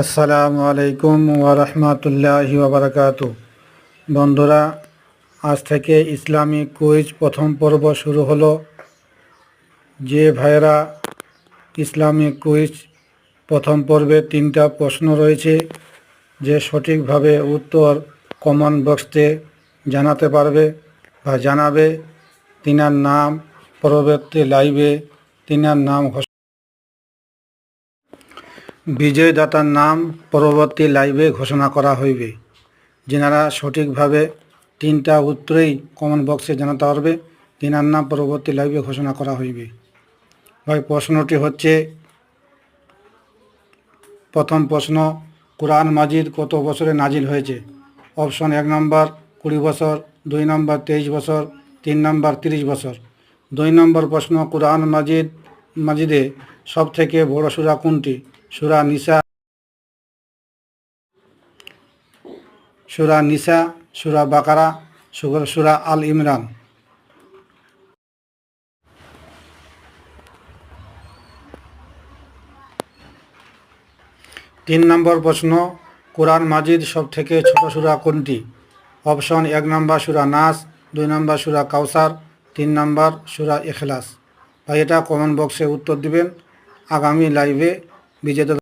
আসসালামু আলাইকুম ওয়া রাহমাতুল্লাহি ওয়া বারাকাতুহু। বন্ধুরা, আজ থেকে ইসলামিক কুইজ প্রথম পর্ব শুরু হলো। যে ভাইয়েরা ইসলামিক কুইজ প্রথম পর্বে 3টা প্রশ্ন রয়েছে, যে সঠিকভাবে উত্তর কমেন্ট বক্সে জানাতে পারবে বা জানাবে, তিনার নাম পরবর্তী লাইভে তিনার নাম বিজয়দাতার নাম পরবর্তী লাইভে ঘোষণা করা হইবে। যেনারা সঠিকভাবে 3টা উত্তরেই কমেন্ট বক্সে জানাতে পারবে, তিনার নাম পরবর্তী লাইভে ঘোষণা করা হইবে। ভাই, প্রশ্নটি হচ্ছে, প্রথম প্রশ্ন, কোরআন মাজিদ কত বছরে নাজিল হয়েছে? অপশন 1 নম্বর 20 বছর, 2 নম্বর 23 বছর, 3 নম্বর 30 বছর। 2 নম্বর প্রশ্ন, কোরআন মাজিদে সব থেকে বড় সূরা কোনটি? সূরা নিসা, সূরা বাকারা, সূরা আল ইমরান। 3 নম্বর প্রশ্ন, কোরআন মাজিদ সব থেকে ছোট সূরা কোনটি? অপশন 1 নম্বর সূরা নাস, 2 নম্বর সূরা কাউসার, 3 নম্বর সূরা ইখলাস। ভাই, এটা কমেন্ট বক্সে উত্তর দিবেন। আগামী লাইভে বিজেতা